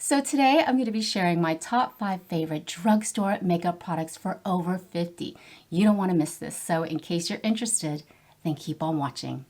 So today I'm going to be sharing my top 5 favorite drugstore makeup products for over 50. You don't want to miss this, so in case you're interested, then keep on watching.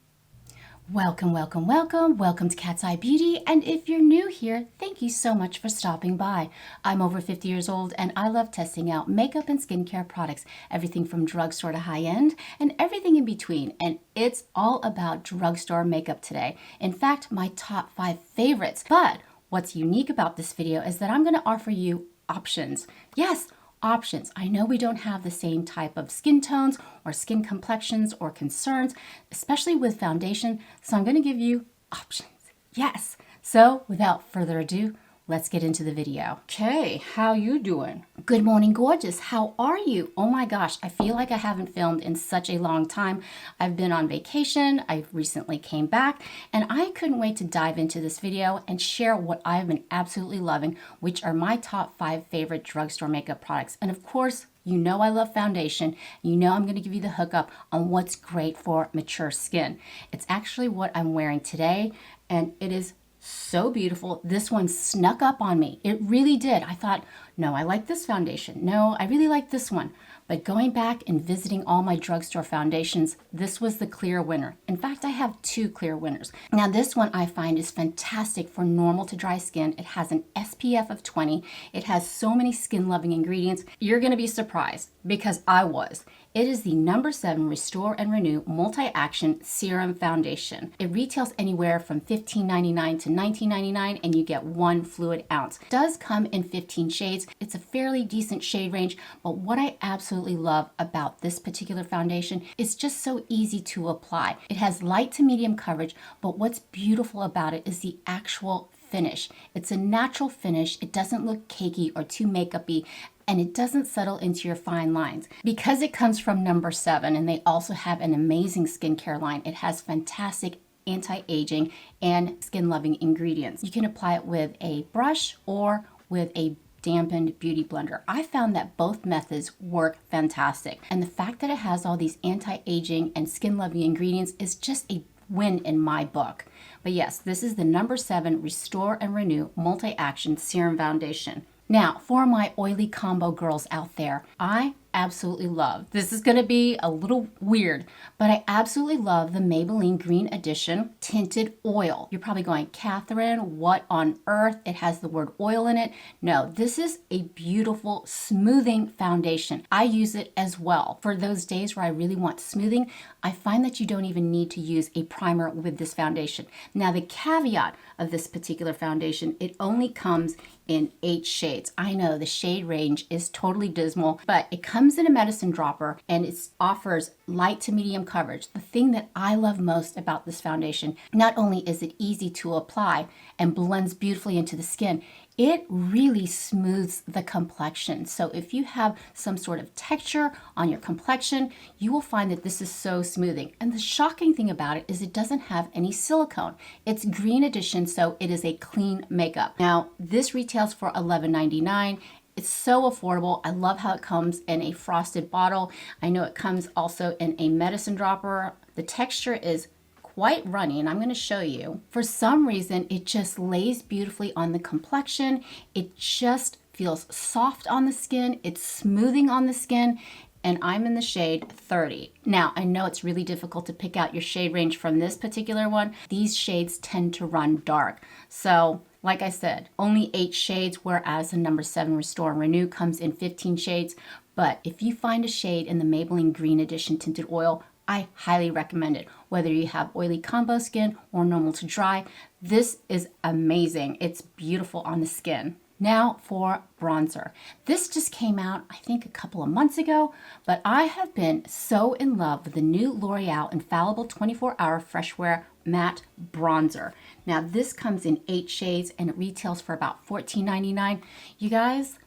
Welcome to Cat's Eye Beauty, and if you're new here, thank you so much for stopping by. I'm over 50 years old and I love testing out makeup and skincare products, everything from drugstore to high-end and everything in between, and it's all about drugstore makeup today. In fact, my top 5 favorites. But what's unique about this video is that I'm going to offer you options. Yes, options. I know we don't have the same type of skin tones or skin complexions or concerns, especially with foundation, so I'm going to give you options. Yes. So without further ado, let's get into the video. Okay, how you doing? Good morning, gorgeous. How are you? Oh my gosh, I feel like I haven't filmed in such a long time. I've been on vacation. I recently came back and I couldn't wait to dive into this video and share what I've been absolutely loving, which are my top 5 favorite drugstore makeup products. And of course, you know I love foundation. You know I'm going to give you the hookup on what's great for mature skin. It's actually what I'm wearing today, and it is so beautiful. This one snuck up on me. It really did. I thought, no, I like this foundation. No, I really like this one. But going back and visiting all my drugstore foundations, this was the clear winner. In fact, I have 2 clear winners. Now, this one I find is fantastic for normal to dry skin. It has an SPF of 20. It has so many skin-loving ingredients. You're going to be surprised, because I was. It is the number 7 Restore and Renew Multi-Action Serum Foundation. It retails anywhere from $15.99 to $19.99, and you get 1 fluid ounce. It does come in 15 shades. It's a fairly decent shade range, but what I absolutely love about this particular foundation is just so easy to apply. It has light to medium coverage, but what's beautiful about it is the actual finish. It's a natural finish. It doesn't look cakey or too makeup-y, and it doesn't settle into your fine lines. Because it comes from number 7, and they also have an amazing skincare line, it has fantastic anti-aging and skin-loving ingredients. You can apply it with a brush or with a dampened beauty blender. I found that both methods work fantastic. And the fact that it has all these anti-aging and skin-loving ingredients is just a win in my book. But yes, this is the number 7 Restore and Renew Multi-Action Serum Foundation. Now, for my oily combo girls out there, I absolutely love, this is going to be a little weird, but I absolutely love the Maybelline Green Edition Tinted Oil. You're probably going, Catherine, what on earth? It has the word oil in it. No, this is a beautiful smoothing foundation. I use it as well. For those days where I really want smoothing, I find that you don't even need to use a primer with this foundation. Now, the caveat of this particular foundation, it only comes in 8 shades. I know the shade range is totally dismal, but it comes in a medicine dropper and it offers light to medium coverage. The thing that I love most about this foundation, not only is it easy to apply and blends beautifully into the skin, it really smooths the complexion. So if you have some sort of texture on your complexion, you will find that this is so smoothing. And the shocking thing about it is it doesn't have any silicone. It's Green Edition, so it is a clean makeup. Now, this retails for $11.99. It's so affordable. I love how it comes in a frosted bottle. I know it comes also in a medicine dropper. The texture is quite runny, and I'm going to show you. For some reason, it just lays beautifully on the complexion. It just feels soft on the skin. It's smoothing on the skin, and I'm in the shade 30. Now, I know it's really difficult to pick out your shade range from this particular one. These shades tend to run dark. So, like I said, only 8 shades, whereas the number 7 Restore and Renew comes in 15 shades. But if you find a shade in the Maybelline Green Edition Tinted Oil, I highly recommend it. Whether you have oily combo skin or normal to dry, this is amazing. It's beautiful on the skin. Now for bronzer. This just came out, I think, a couple of months ago, but I have been so in love with the new L'Oreal Infallible 24-Hour Fresh Wear Matte Bronzer. Now, this comes in 8 shades and it retails for about $14.99. You guys,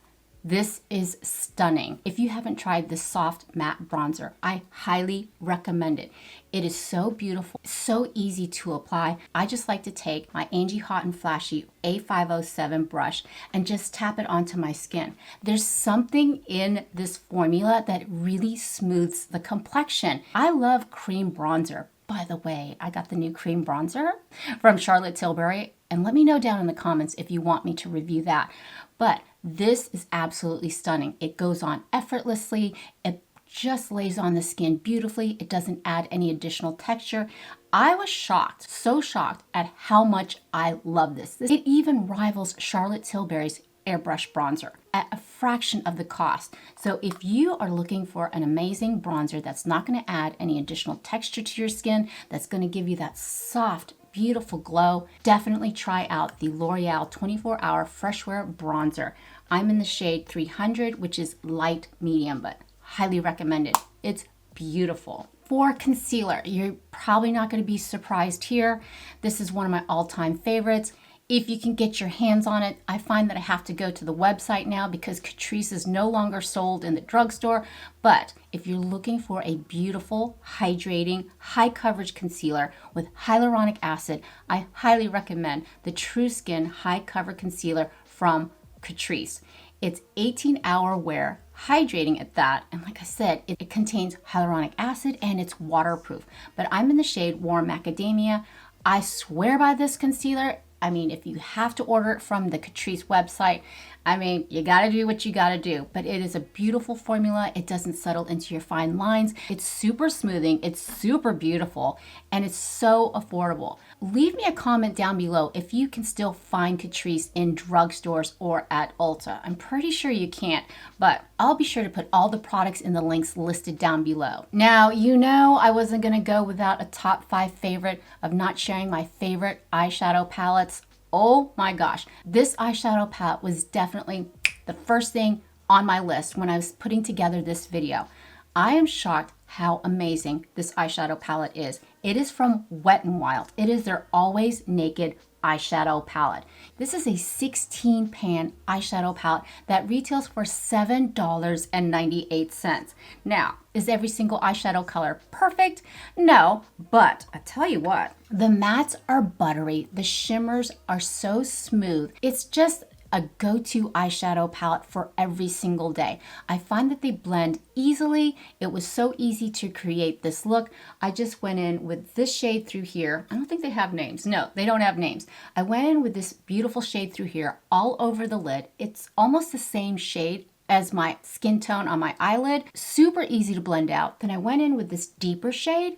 this is stunning. If you haven't tried this soft matte bronzer, I highly recommend it. It is so beautiful, so easy to apply. I just like to take my Angie Hot and Flashy A507 brush and just tap it onto my skin. There's something in this formula that really smooths the complexion. I love cream bronzer. By the way, I got the new cream bronzer from Charlotte Tilbury. And let me know down in the comments if you want me to review that. But this is absolutely stunning. It goes on effortlessly. It just lays on the skin beautifully. It doesn't add any additional texture. I was shocked, so shocked at how much I love this. It even rivals Charlotte Tilbury's airbrush bronzer at a fraction of the cost. So if you are looking for an amazing bronzer that's not going to add any additional texture to your skin, that's going to give you that soft, beautiful glow, definitely try out the L'Oreal 24-Hour Fresh Wear Bronzer. I'm in the shade 300, which is light medium, but highly recommended. It's beautiful. For concealer, you're probably not going to be surprised here. This is one of my all-time favorites. If you can get your hands on it, I find that I have to go to the website now because Catrice is no longer sold in the drugstore. But if you're looking for a beautiful, hydrating, high coverage concealer with hyaluronic acid, I highly recommend the True Skin High Cover Concealer from Catrice. It's 18-hour wear, hydrating at that, and like I said, it contains hyaluronic acid and it's waterproof. But I'm in the shade Warm Macadamia. I swear by this concealer. I mean, if you have to order it from the Catrice website, I mean, you gotta do what you gotta do. But it is a beautiful formula. It doesn't settle into your fine lines. It's super smoothing. It's super beautiful. And it's so affordable. Leave me a comment down below if you can still find Catrice in drugstores or at Ulta. I'm pretty sure you can't, but I'll be sure to put all the products in the links listed down below. Now, you know I wasn't gonna go without a top 5 favorite of not sharing my favorite eyeshadow palettes. Oh my gosh, this eyeshadow palette was definitely the first thing on my list when I was putting together this video. I am shocked how amazing this eyeshadow palette is. It is from Wet n Wild. It is their Always Naked eyeshadow palette. This is a 16 pan eyeshadow palette that retails for $7.98. Now, is every single eyeshadow color perfect? No, but I tell you what, the mattes are buttery. The shimmers are so smooth. It's just a go-to eyeshadow palette for every single day. I find that they blend easily. It was so easy to create this look. I just went in with this shade through here. I don't think they have names. No, they don't have names. I went in with this beautiful shade through here all over the lid. It's almost the same shade as my skin tone on my eyelid. Super easy to blend out. Then I went in with this deeper shade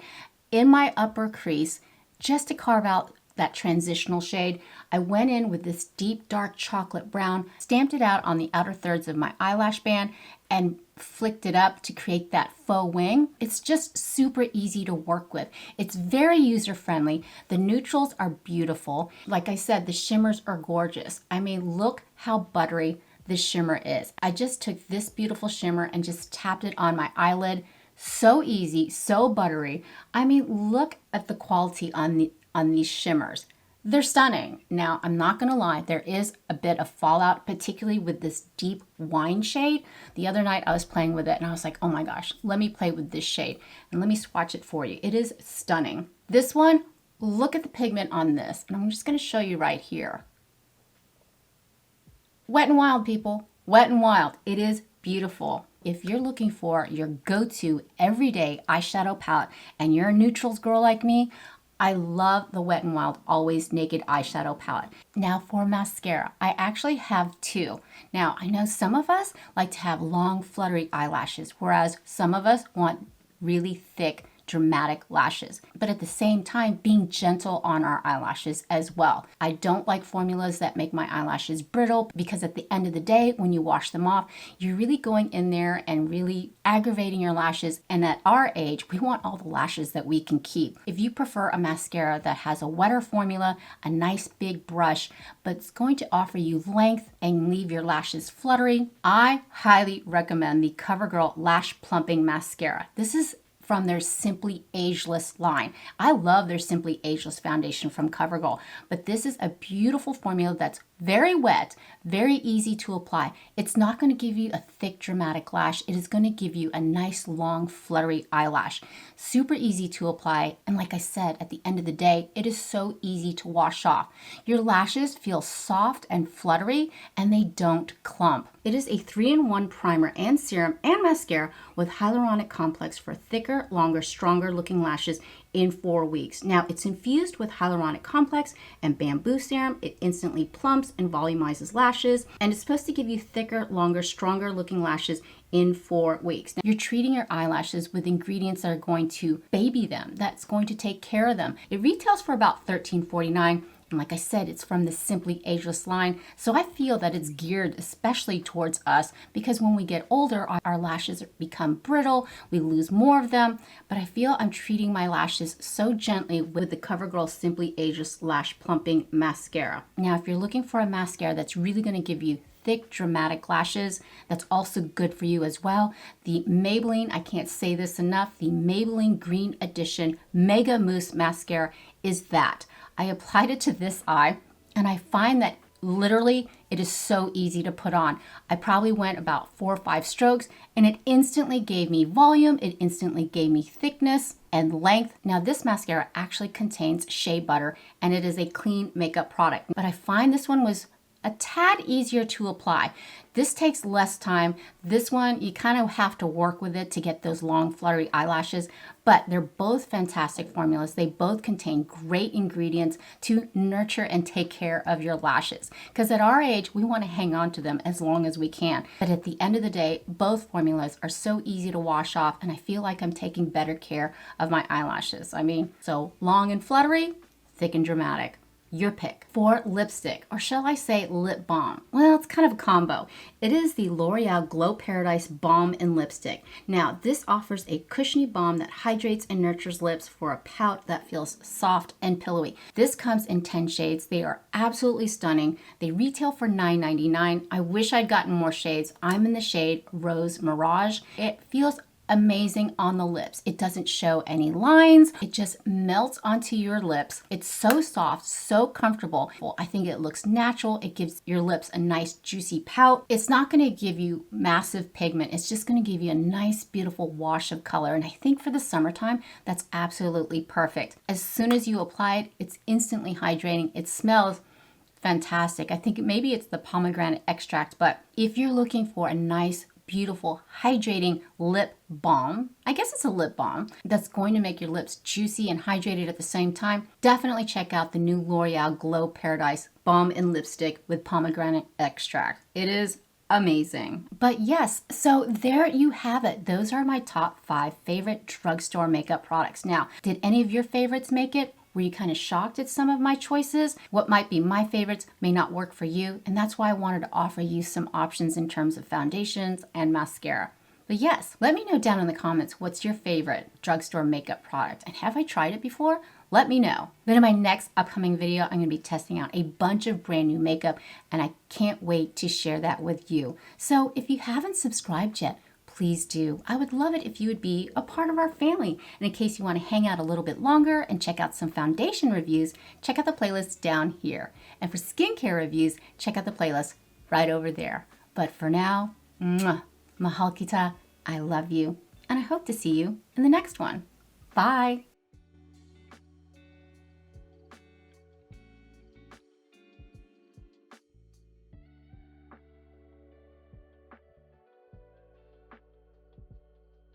in my upper crease just to carve out that transitional shade. I went in with this deep dark chocolate brown, stamped it out on the outer thirds of my eyelash band, and flicked it up to create that faux wing. It's just super easy to work with. It's very user-friendly. The neutrals are beautiful. Like I said, the shimmers are gorgeous. I mean, look how buttery this shimmer is. I just took this beautiful shimmer and just tapped it on my eyelid. So easy, so buttery. I mean, look at the quality on these shimmers. They're stunning. Now, I'm not gonna lie, there is a bit of fallout, particularly with this deep wine shade. The other night I was playing with it and I was like, oh my gosh, let me play with this shade and let me swatch it for you. It is stunning. This one, look at the pigment on this, and I'm just gonna show you right here. Wet n Wild, people. Wet n Wild. It is beautiful. If you're looking for your go-to everyday eyeshadow palette and you're a neutrals girl like me, I love the Wet n Wild Always Naked eyeshadow palette. Now for mascara, I actually have two. Now I know some of us like to have long fluttery eyelashes, whereas some of us want really thick dramatic lashes, but at the same time being gentle on our eyelashes as well. I don't like formulas that make my eyelashes brittle, because at the end of the day, when you wash them off, you're really going in there and really aggravating your lashes. And at our age, we want all the lashes that we can keep. If you prefer a mascara that has a wetter formula, a nice big brush, but it's going to offer you length and leave your lashes fluttery, I highly recommend the CoverGirl Lash Plumping Mascara. This is from their Simply Ageless line. I love their Simply Ageless foundation from CoverGirl, but this is a beautiful formula that's very wet, very easy to apply. It's not going to give you a thick dramatic lash. It is going to give you a nice long fluttery eyelash. Super easy to apply, and like I said, at the end of the day, it is so easy to wash off. Your lashes feel soft and fluttery, and they don't clump. It is a 3-in-1 primer and serum and mascara with hyaluronic complex for thicker, longer, stronger looking lashes in 4 weeks. Now, it's infused with hyaluronic complex and bamboo serum. It instantly plumps and volumizes lashes, and it's supposed to give you thicker, longer, stronger looking lashes in 4 weeks. Now, you're treating your eyelashes with ingredients that are going to baby them, that's going to take care of them. It retails for about $13.49. And like I said, it's from the Simply Ageless line. So I feel that it's geared especially towards us because when we get older, our lashes become brittle, we lose more of them. But I feel I'm treating my lashes so gently with the COVERGIRL Simply Ageless Lash Plumping Mascara. Now, if you're looking for a mascara that's really going to give you thick, dramatic lashes, that's also good for you as well. The Maybelline, I can't say this enough, the Maybelline Green Edition Mega Mousse Mascara is that. I applied it to this eye, and I find that literally it is so easy to put on. I probably went about 4 or 5 strokes, and it instantly gave me volume, it instantly gave me thickness and length. Now, this mascara actually contains shea butter, and it is a clean makeup product, but I find this one was a tad easier to apply. This takes less time. This one, you kind of have to work with it to get those long fluttery eyelashes, but they're both fantastic formulas. They both contain great ingredients to nurture and take care of your lashes. Because at our age, we want to hang on to them as long as we can. But at the end of the day, both formulas are so easy to wash off, and I feel like I'm taking better care of my eyelashes. I mean, so long and fluttery, thick and dramatic. Your pick. For lipstick, or shall I say lip balm? Well, it's kind of a combo. It is the L'Oreal Glow Paradise Balm-In-Lipstick. Now, this offers a cushiony balm that hydrates and nurtures lips for a pout that feels soft and pillowy. This comes in 10 shades. They are absolutely stunning. They retail for $9.99. I wish I'd gotten more shades. I'm in the shade Rose Mirage. It feels amazing on the lips. It doesn't show any lines. It just melts onto your lips. It's so soft, so comfortable. Well, I think it looks natural. It gives your lips a nice juicy pout. It's not going to give you massive pigment. It's just going to give you a nice, beautiful wash of color. And I think for the summertime, that's absolutely perfect. As soon as you apply it, it's instantly hydrating. It smells fantastic. I think maybe it's the pomegranate extract, but if you're looking for a nice, beautiful, hydrating lip balm, I guess it's a lip balm, that's going to make your lips juicy and hydrated at the same time, definitely check out the new L'Oreal Glow Paradise Balm-In-Lipstick with pomegranate extract. It is amazing. But yes, so there you have it. Those are my top 5 favorite drugstore makeup products. Now, did any of your favorites make it? Were you kind of shocked at some of my choices? What might be my favorites may not work for you, and that's why I wanted to offer you some options in terms of foundations and mascara. But yes, let me know down in the comments what's your favorite drugstore makeup product, and have I tried it before? Let me know. Then in my next upcoming video, I'm going to be testing out a bunch of brand new makeup, and I can't wait to share that with you. So if you haven't subscribed yet, please do. I would love it if you would be a part of our family. And in case you want to hang out a little bit longer and check out some foundation reviews, check out the playlist down here. And for skincare reviews, check out the playlist right over there. But for now, mahal kita, I love you, and I hope to see you in the next one. Bye.